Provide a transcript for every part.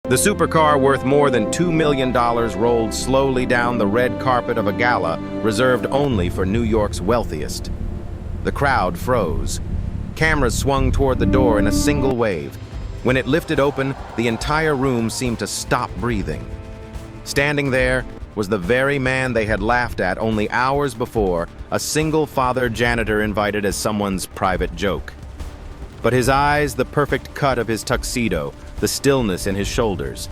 The supercar worth more than $2 million rolled slowly down the red carpet of a gala reserved only for New York's wealthiest. The crowd froze. Cameras swung toward the door in a single wave. When it lifted open, the entire room seemed to stop breathing. Standing there was the very man they had laughed at only hours before, a single-father janitor invited as someone's private joke. But his eyes, the perfect cut of his tuxedo, the stillness in his shoulders,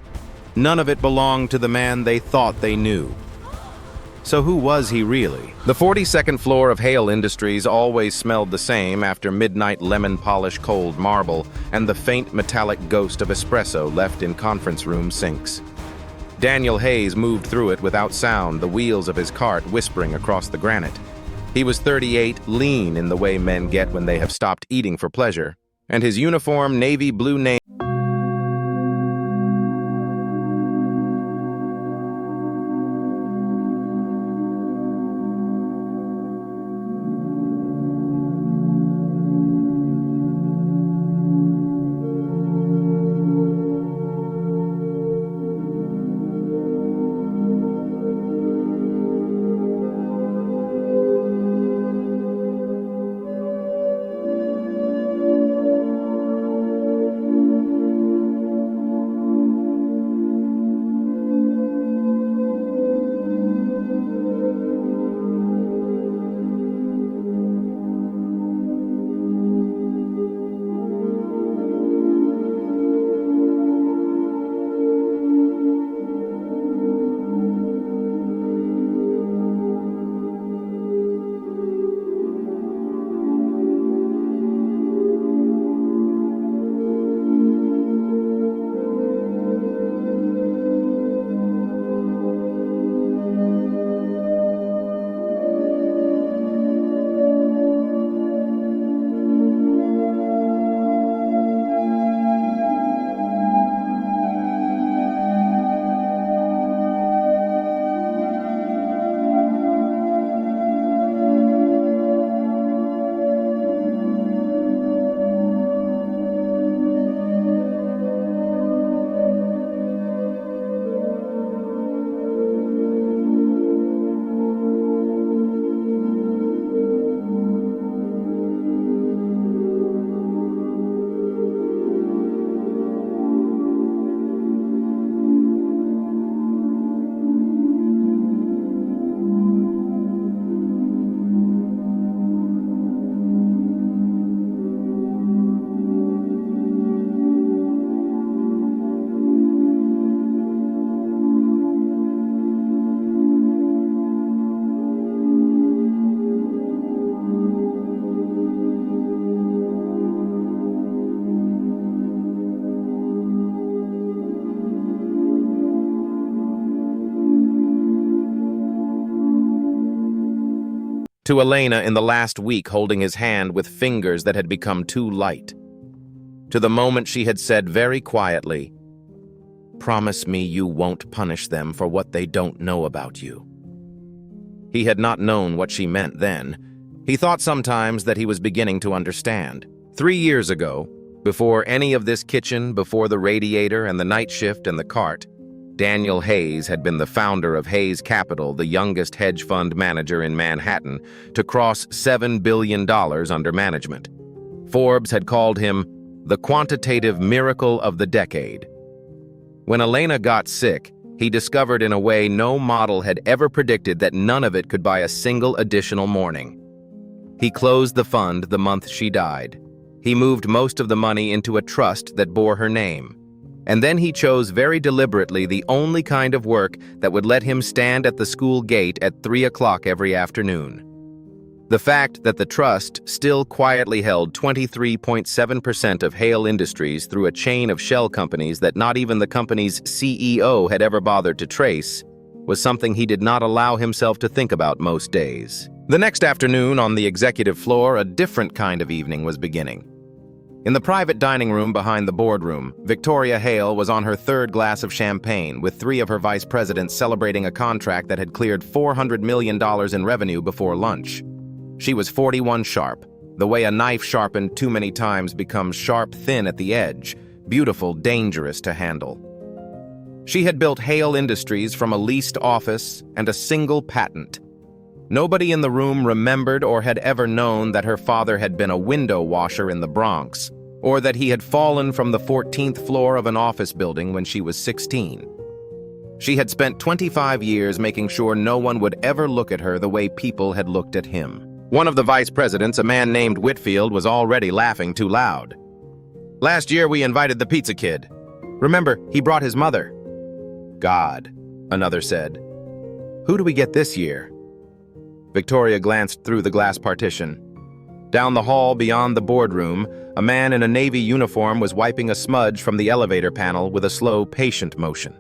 none of it belonged to the man they thought they knew. So who was he really? The 42nd floor of Hale Industries always smelled the same after midnight lemon-polished cold marble and the faint metallic ghost of espresso left in conference room sinks. Daniel Hayes moved through it without sound, the wheels of his cart whispering across the granite. He was 38, lean in the way men get when they have stopped eating for pleasure, and his uniform navy blue name to Elena in the last week holding his hand with fingers that had become too light. To the moment she had said very quietly, "Promise me you won't punish them for what they don't know about you." He had not known what she meant then. He thought sometimes that he was beginning to understand. 3 years ago, before any of this kitchen, before the radiator and the night shift and the cart, Daniel Hayes had been the founder of Hayes Capital, the youngest hedge fund manager in Manhattan, to cross $7 billion under management. Forbes had called him the quantitative miracle of the decade. When Elena got sick, he discovered in a way no model had ever predicted that none of it could buy a single additional morning. He closed the fund the month she died. He moved most of the money into a trust that bore her name. And then he chose very deliberately the only kind of work that would let him stand at the school gate at 3 o'clock every afternoon. The fact that the trust still quietly held 23.7% of Hale Industries through a chain of shell companies that not even the company's CEO had ever bothered to trace was something he did not allow himself to think about most days. The next afternoon on the executive floor, a different kind of evening was beginning. In the private dining room behind the boardroom, Victoria Hale was on her third glass of champagne, with 3 of her vice presidents celebrating a contract that had cleared $400 million in revenue before lunch. She was 41 sharp, the way a knife sharpened too many times becomes sharp thin at the edge, beautiful, dangerous to handle. She had built Hale Industries from a leased office and a single patent. Nobody in the room remembered or had ever known that her father had been a window washer in the Bronx, or that he had fallen from the 14th floor of an office building when she was 16. She had spent 25 years making sure no one would ever look at her the way people had looked at him. One of the vice presidents, a man named Whitfield, was already laughing too loud. "Last year we invited the pizza kid. Remember, he brought his mother." "God," another said. "Who do we get this year?" Victoria glanced through the glass partition. Down the hall beyond the boardroom, a man in a Navy uniform was wiping a smudge from the elevator panel with a slow, patient motion.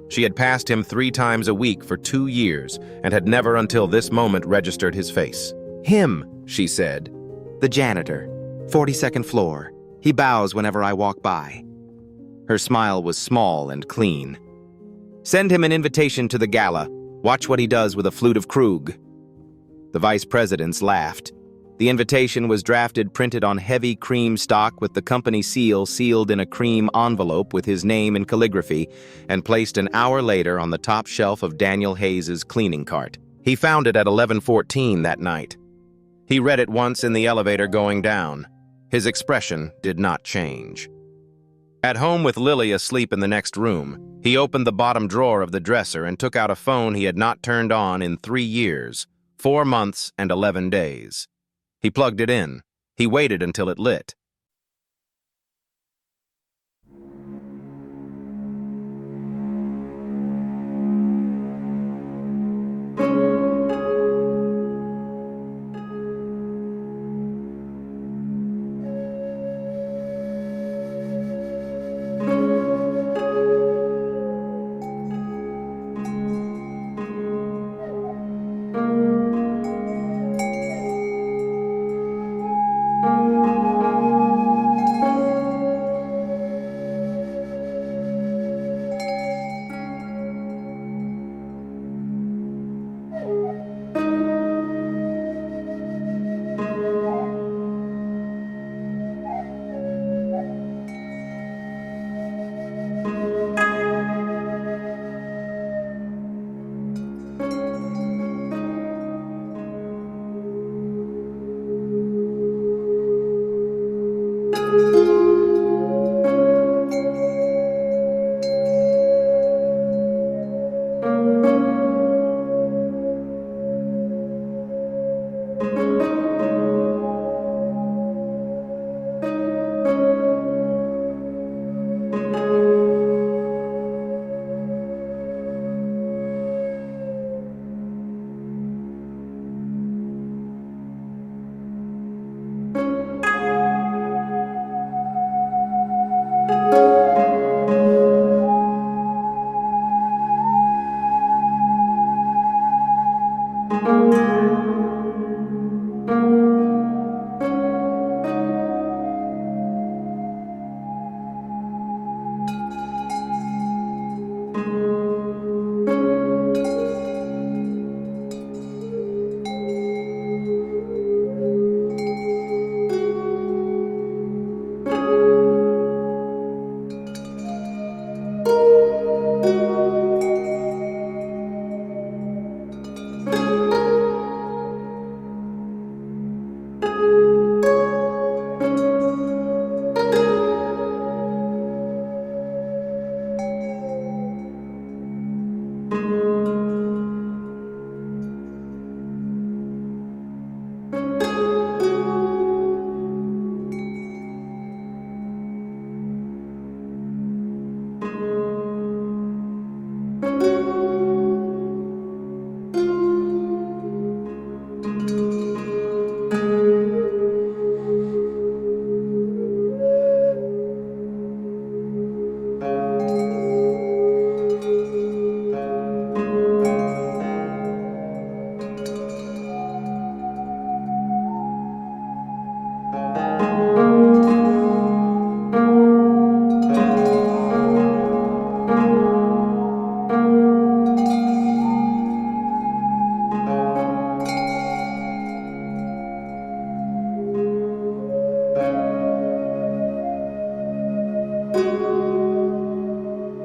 She had passed him 3 times a week for 2 years and had never until this moment registered his face. "Him," she said. "The janitor. 42nd floor. He bows whenever I walk by." Her smile was small and clean. "Send him an invitation to the Gala. Watch what he does with a flute of Krug." The vice presidents laughed. The invitation was drafted printed on heavy cream stock with the company seal sealed in a cream envelope with his name in calligraphy and placed an hour later on the top shelf of Daniel Hayes's cleaning cart. He found it at 11:14 that night. He read it once in the elevator going down. His expression did not change. At home with Lily asleep in the next room, he opened the bottom drawer of the dresser and took out a phone he had not turned on in 3 years, 4 months and 11 days. He plugged it in. He waited until it lit.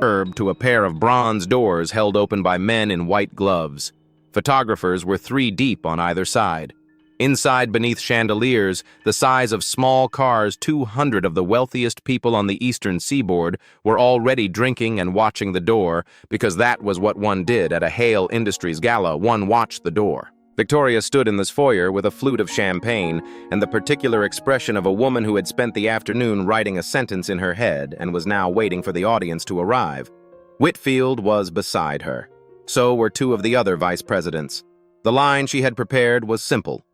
to a pair of bronze doors held open by men in white gloves. Photographers were 3 deep on either side. Inside, beneath chandeliers, the size of small cars, 200 of the wealthiest people on the eastern seaboard were already drinking and watching the door, because that was what one did at a Hale Industries gala. One watched the door. Victoria stood in this foyer with a flute of champagne and the particular expression of a woman who had spent the afternoon writing a sentence in her head and was now waiting for the audience to arrive. Whitfield was beside her. So were 2 of the other vice presidents. The line she had prepared was simple.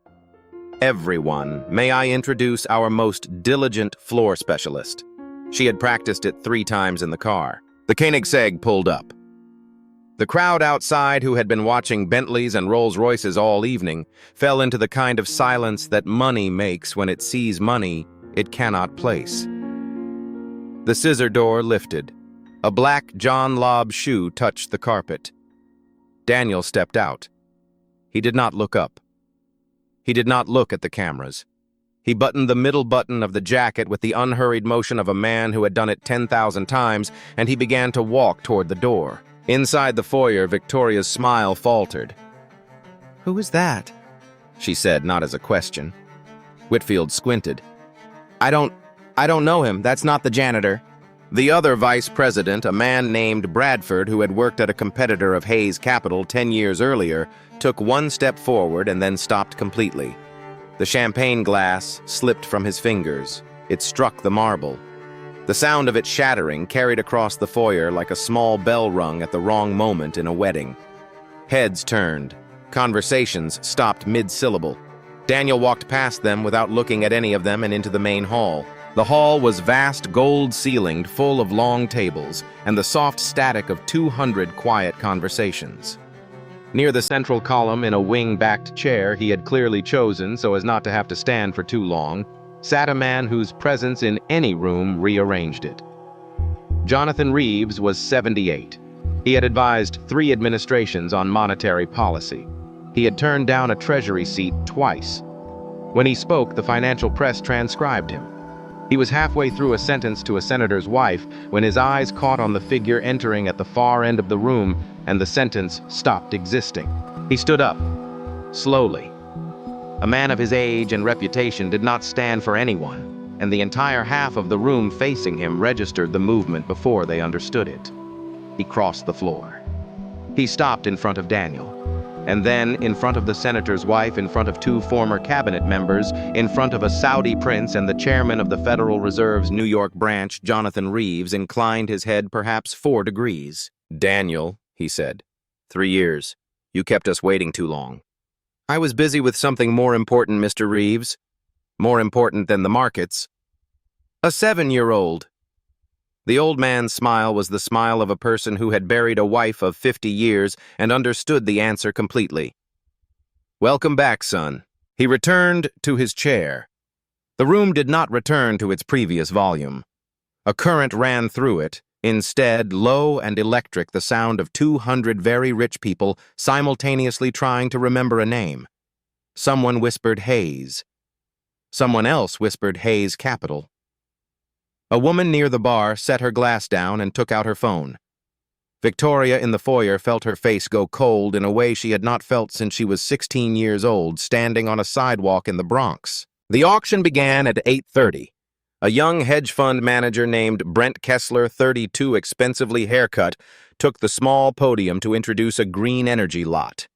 "Everyone, may I introduce our most diligent floor specialist." She had practiced it 3 times in the car. The Koenigsegg pulled up. The crowd outside, who had been watching Bentleys and Rolls-Royces all evening, fell into the kind of silence that money makes when it sees money it cannot place. The scissor door lifted. A black John Lobb shoe touched the carpet. Daniel stepped out. He did not look up. He did not look at the cameras. He buttoned the middle button of the jacket with the unhurried motion of a man who had done it 10,000 times, and he began to walk toward the door. Inside the foyer, Victoria's smile faltered. "Who is that?" she said, not as a question. Whitfield squinted. I don't know him. That's not the janitor." The other vice president, a man named Bradford, who had worked at a competitor of Hayes Capital 10 years earlier, took 1 step forward and then stopped completely. The champagne glass slipped from his fingers. It struck the marble. The sound of it shattering carried across the foyer like a small bell rung at the wrong moment in a wedding. Heads turned. Conversations stopped mid-syllable. Daniel walked past them without looking at any of them and into the main hall. The hall was vast, gold-ceilinged, full of long tables, and the soft static of 200 quiet conversations. Near the central column, in a wing-backed chair he had clearly chosen so as not to have to stand for too long, sat a man whose presence in any room rearranged it. Jonathan Reeves was 78. He had advised 3 administrations on monetary policy. He had turned down a treasury seat twice. When he spoke, the financial press transcribed him. He was halfway through a sentence to a senator's wife when his eyes caught on the figure entering at the far end of the room, and the sentence stopped existing. He stood up, slowly. A man of his age and reputation did not stand for anyone, and the entire half of the room facing him registered the movement before they understood it. He crossed the floor. He stopped in front of Daniel, and then in front of the senator's wife, in front of 2 former cabinet members, in front of a Saudi prince and the chairman of the Federal Reserve's New York branch. Jonathan Reeves inclined his head perhaps 4 degrees. "Daniel," he said, 3 years. You kept us waiting too long." "I was busy with something more important, Mr. Reeves. More important than the markets. A 7-year-old. The old man's smile was the smile of a person who had buried a wife of 50 years and understood the answer completely. "Welcome back, son." He returned to his chair. The room did not return to its previous volume. A current ran through it. Instead, low and electric, the sound of 200 very rich people simultaneously trying to remember a name. Someone whispered Hayes. Someone else whispered Hayes Capital. A woman near the bar set her glass down and took out her phone. Victoria in the foyer felt her face go cold in a way she had not felt since she was 16 years old, standing on a sidewalk in the Bronx. The auction began at 8:30. A young hedge fund manager named Brent Kessler, 32, expensively haircut, took the small podium to introduce a green energy lot.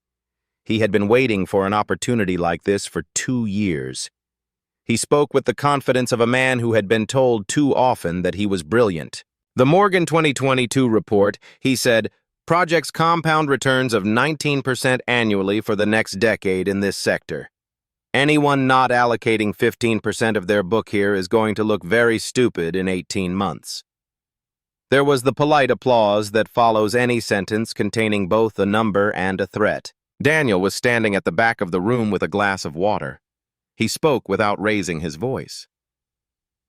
He had been waiting for an opportunity like this for 2 years. He spoke with the confidence of a man who had been told too often that he was brilliant. The Morgan 2022 report, he said, projects compound returns of 19% annually for the next decade in this sector. Anyone not allocating 15% of their book here is going to look very stupid in 18 months. There was the polite applause that follows any sentence containing both a number and a threat. Daniel was standing at the back of the room with a glass of water. He spoke without raising his voice.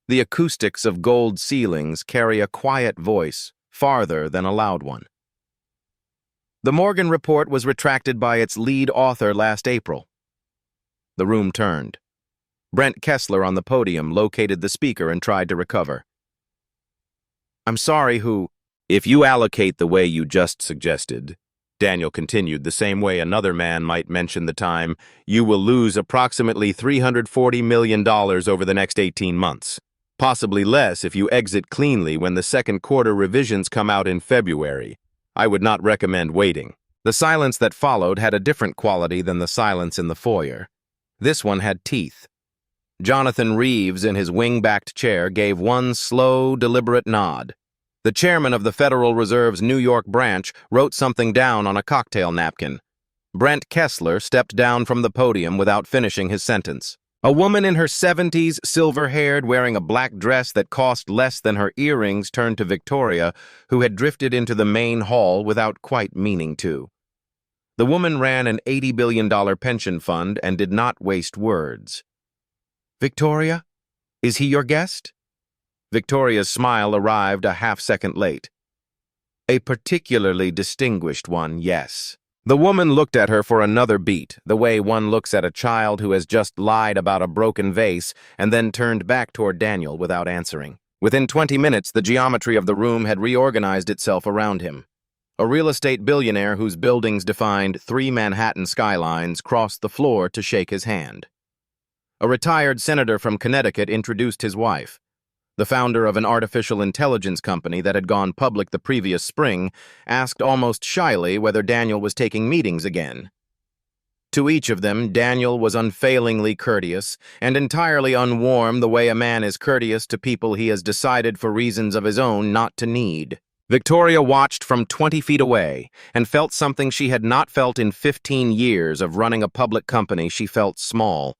The acoustics of gold ceilings carry a quiet voice farther than a loud one. The Morgan report was retracted by its lead author last April. The room turned. Brent Kessler on the podium located the speaker and tried to recover. "I'm sorry, who?" If you allocate the way you just suggested, Daniel continued, the same way another man might mention the time, you will lose approximately $340 million over the next 18 months. Possibly less if you exit cleanly when the second quarter revisions come out in February. I would not recommend waiting. The silence that followed had a different quality than the silence in the foyer. This one had teeth. Jonathan Reeves, in his wing-backed chair, gave one slow, deliberate nod. The chairman of the Federal Reserve's New York branch wrote something down on a cocktail napkin. Brent Kessler stepped down from the podium without finishing his sentence. A woman in her 70s, silver-haired, wearing a black dress that cost less than her earrings, turned to Victoria, who had drifted into the main hall without quite meaning to. The woman ran an $80 billion pension fund and did not waste words. "Victoria, is he your guest?" Victoria's smile arrived a half-second late. "A particularly distinguished one, yes." The woman looked at her for another beat, the way one looks at a child who has just lied about a broken vase and then turned back toward Daniel without answering. Within 20 minutes, the geometry of the room had reorganized itself around him. A real estate billionaire whose buildings defined 3 Manhattan skylines crossed the floor to shake his hand. A retired senator from Connecticut introduced his wife. The founder of an artificial intelligence company that had gone public the previous spring asked almost shyly whether Daniel was taking meetings again. To each of them, Daniel was unfailingly courteous and entirely unwarm the way a man is courteous to people he has decided for reasons of his own not to need. Victoria watched from 20 feet away and felt something she had not felt in 15 years of running a public company. She felt small.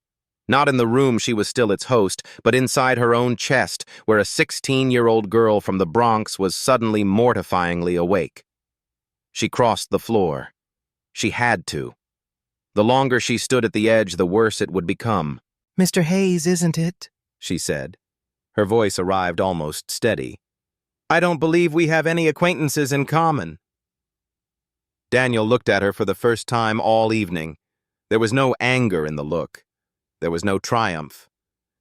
Not in the room she was still its host, but inside her own chest, where a 16-year-old girl from the Bronx was suddenly mortifyingly awake. She crossed the floor. She had to. The longer she stood at the edge, the worse it would become. "Mr. Hayes, isn't it?" she said. Her voice arrived almost steady. "I don't believe we have any acquaintances in common." Daniel looked at her for the first time all evening. There was no anger in the look. There was no triumph.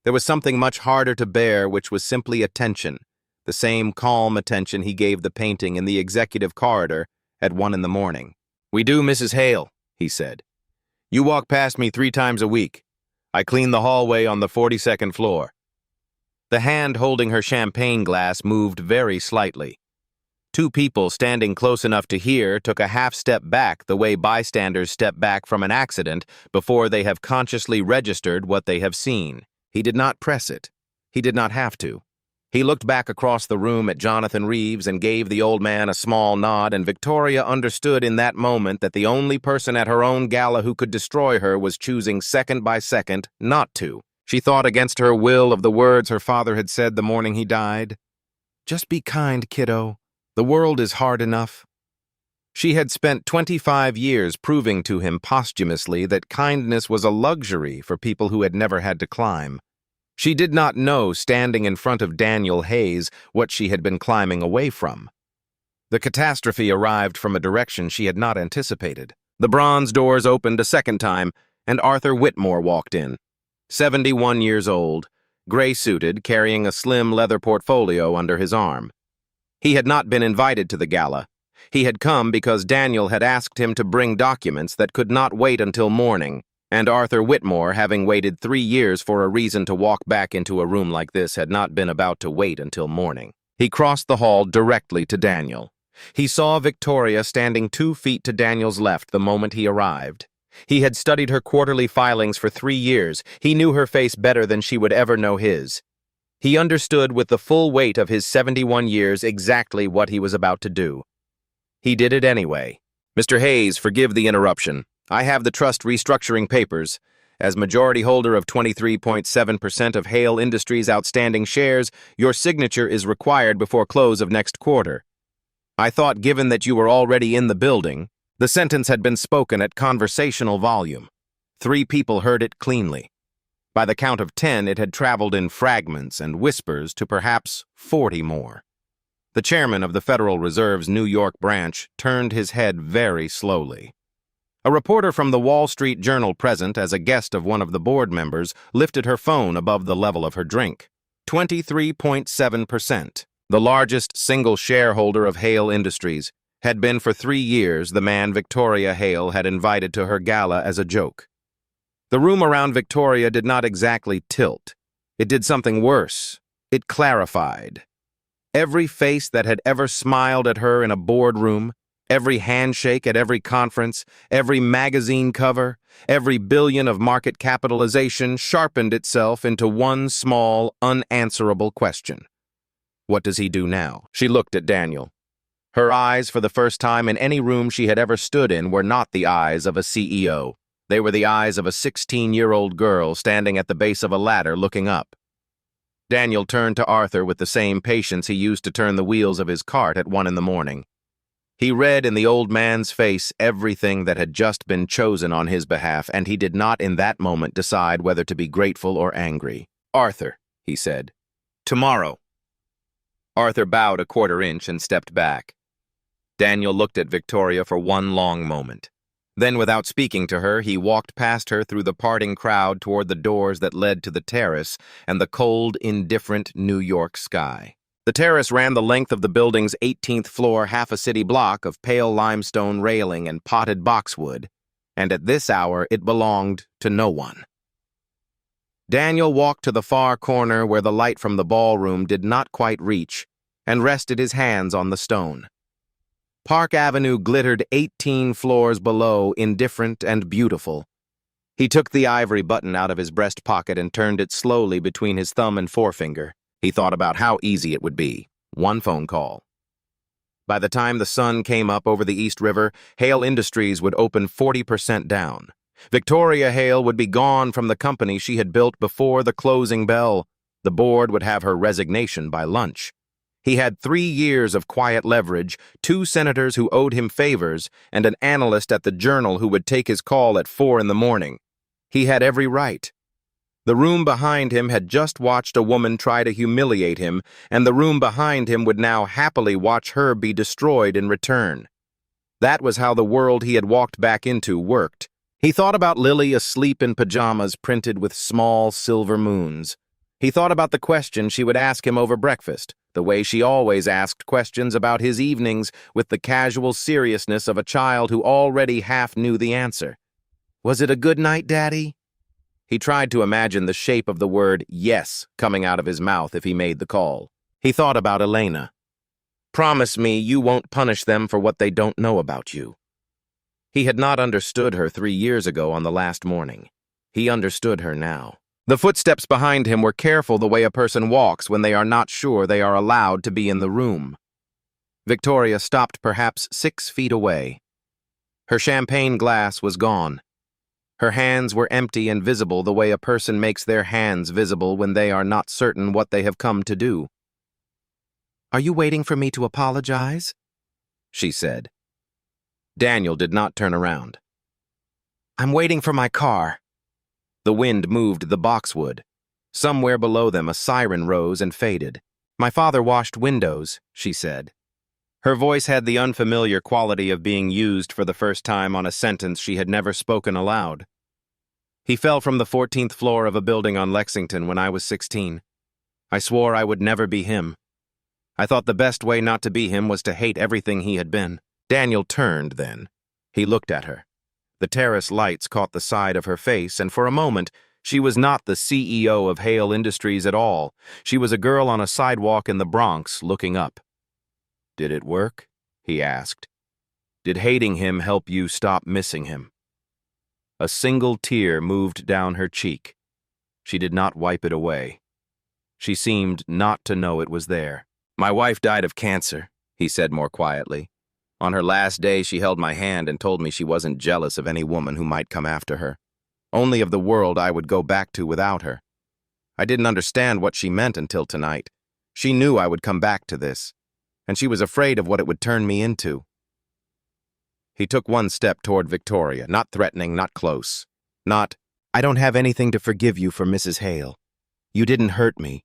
There was something much harder to bear, which was simply attention, the same calm attention he gave the painting in the executive corridor at 1 in the morning. "We do, Mrs. Hale," he said. "You walk past me 3 times a week. I clean the hallway on the 42nd floor." The hand holding her champagne glass moved very slightly. 2 people standing close enough to hear took a half-step back the way bystanders step back from an accident before they have consciously registered what they have seen. He did not press it. He did not have to. He looked back across the room at Jonathan Reeves and gave the old man a small nod, and Victoria understood in that moment that the only person at her own gala who could destroy her was choosing second by second not to. She thought against her will of the words her father had said the morning he died. "Just be kind, kiddo. The world is hard enough." She had spent 25 years proving to him posthumously that kindness was a luxury for people who had never had to climb. She did not know, standing in front of Daniel Hayes, what she had been climbing away from. The catastrophe arrived from a direction she had not anticipated. The bronze doors opened a second time, and Arthur Whitmore walked in. 71 years old, gray-suited, carrying a slim leather portfolio under his arm. He had not been invited to the gala. He had come because Daniel had asked him to bring documents that could not wait until morning, and Arthur Whitmore, having waited 3 years for a reason to walk back into a room like this, had not been about to wait until morning. He crossed the hall directly to Daniel. He saw Victoria standing 2 feet to Daniel's left the moment he arrived. He had studied her quarterly filings for 3 years. He knew her face better than she would ever know his. He understood with the full weight of his 71 years exactly what he was about to do. He did it anyway. "Mr. Hayes, forgive the interruption. I have the trust restructuring papers. As majority holder of 23.7% of Hale Industries' outstanding shares, your signature is required before close of next quarter. I thought, given that you were already in the building..." The sentence had been spoken at conversational volume. 3 people heard it cleanly. By the count of 10, it had traveled in fragments and whispers to perhaps 40 more. The chairman of the Federal Reserve's New York branch turned his head very slowly. A reporter from the Wall Street Journal, present as a guest of one of the board members, lifted her phone above the level of her drink. 23.7%. The largest single shareholder of Hale Industries, had been for 3 years the man Victoria Hale had invited to her gala as a joke. The room around Victoria did not exactly tilt. It did something worse. It clarified. Every face that had ever smiled at her in a boardroom, every handshake at every conference, every magazine cover, every billion of market capitalization sharpened itself into one small, unanswerable question. What does he do now? She looked at Daniel. Her eyes, for the first time in any room she had ever stood in, were not the eyes of a CEO. They were the eyes of a 16-year-old girl standing at the base of a ladder looking up. Daniel turned to Arthur with the same patience he used to turn the wheels of his cart at 1 a.m. He read in the old man's face everything that had just been chosen on his behalf, and he did not in that moment decide whether to be grateful or angry. "Arthur," he said, "tomorrow." Arthur bowed a quarter inch and stepped back. Daniel looked at Victoria for one long moment. Then, without speaking to her, he walked past her through the parting crowd toward the doors that led to the terrace and the cold, indifferent New York sky. The terrace ran the length of the building's 18th floor half-a-city block of pale limestone railing and potted boxwood, and at this hour it belonged to no one. Daniel walked to the far corner where the light from the ballroom did not quite reach and rested his hands on the stone. Park Avenue glittered 18 floors below, indifferent and beautiful. He took the ivory button out of his breast pocket and turned it slowly between his thumb and forefinger. He thought about how easy it would be. One phone call. By the time the sun came up over the East River, Hale Industries would open 40% down. Victoria Hale would be gone from the company she had built before the closing bell. The board would have her resignation by lunch. He had 3 years of quiet leverage, 2 senators who owed him favors, and an analyst at the Journal who would take his call at 4 a.m. He had every right. The room behind him had just watched a woman try to humiliate him, and the room behind him would now happily watch her be destroyed in return. That was how the world he had walked back into worked. He thought about Lily asleep in pajamas printed with small silver moons. He thought about the question she would ask him over breakfast, the way she always asked questions about his evenings with the casual seriousness of a child who already half knew the answer. Was it a good night, Daddy? He tried to imagine the shape of the word yes coming out of his mouth if he made the call. He thought about Elena. Promise me you won't punish them for what they don't know about you. He had not understood her 3 years ago on the last morning. He understood her now. The footsteps behind him were careful the way a person walks when they are not sure they are allowed to be in the room. Victoria stopped perhaps 6 feet away. Her champagne glass was gone. Her hands were empty and visible the way a person makes their hands visible when they are not certain what they have come to do. "Are you waiting for me to apologize?" she said. Daniel did not turn around. "I'm waiting for my car." The wind moved the boxwood. Somewhere below them a siren rose and faded. "My father washed windows," she said. Her voice had the unfamiliar quality of being used for the first time on a sentence she had never spoken aloud. "He fell from the 14th floor of a building on Lexington when I was 16. I swore I would never be him. I thought the best way not to be him was to hate everything he had been." Daniel turned then. He looked at her. The terrace lights caught the side of her face, and for a moment, she was not the CEO of Hale Industries at all. She was a girl on a sidewalk in the Bronx looking up. "Did it work?" he asked. "Did hating him help you stop missing him?" A single tear moved down her cheek. She did not wipe it away. She seemed not to know it was there. "My wife died of cancer," he said more quietly. "On her last day, she held my hand and told me she wasn't jealous of any woman who might come after her. Only of the world I would go back to without her. I didn't understand what she meant until tonight. She knew I would come back to this, and she was afraid of what it would turn me into." He took one step toward Victoria, not threatening, not close. Not, "I don't have anything to forgive you for Mrs. Hale. You didn't hurt me.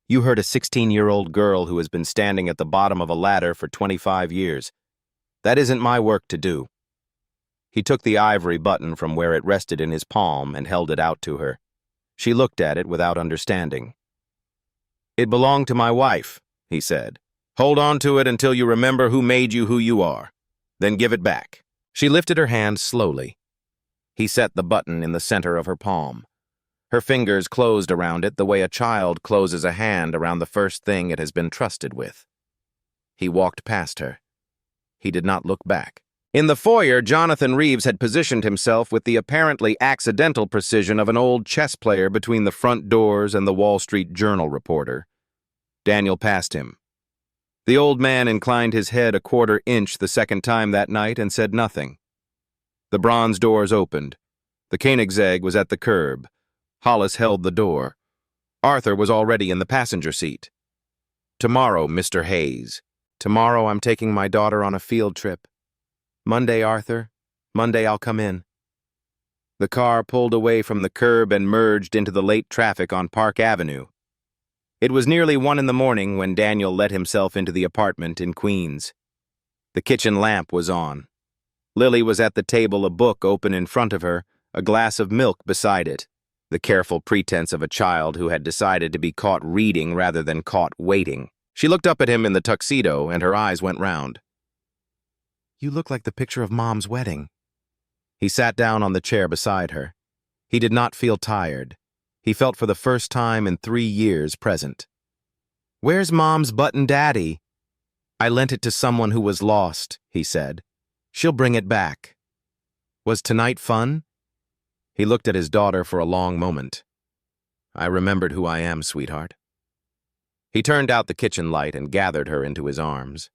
You hurt a 16-year-old girl who has been standing at the bottom of a ladder for 25 years. That isn't my work to do." He took the ivory button from where it rested in his palm and held it out to her. She looked at it without understanding. "It belonged to my wife," he said. Hold on to it until you remember who made you who you are. Then give it back." She lifted her hand slowly. He set the button in the center of her palm. Her fingers closed around it the way a child closes a hand around the first thing it has been trusted with. He walked past her. He did not look back. In the foyer, Jonathan Reeves had positioned himself with the apparently accidental precision of an old chess player between the front doors and the Wall Street Journal reporter. Daniel passed him. The old man inclined his head a quarter inch the second time that night and said nothing. The bronze doors opened. The Koenigsegg was at the curb. Hollis held the door. Arthur was already in the passenger seat. "Tomorrow, Mr. Hayes. Tomorrow I'm taking my daughter on a field trip. Monday, Arthur. Monday I'll come in." The car pulled away from the curb and merged into the late traffic on Park Avenue. It was nearly 1 in the morning when Daniel let himself into the apartment in Queens. The kitchen lamp was on. Lily was at the table, a book open in front of her, a glass of milk beside it, the careful pretense of a child who had decided to be caught reading rather than caught waiting. She looked up at him in the tuxedo, and her eyes went round. "You look like the picture of Mom's wedding." He sat down on the chair beside her. He did not feel tired. He felt for the first time in 3 years present. "Where's Mom's button, Daddy?" "I lent it to someone who was lost," he said. "She'll bring it back." "Was tonight fun?" He looked at his daughter for a long moment. "I remembered who I am, sweetheart." He turned out the kitchen light and gathered her into his arms.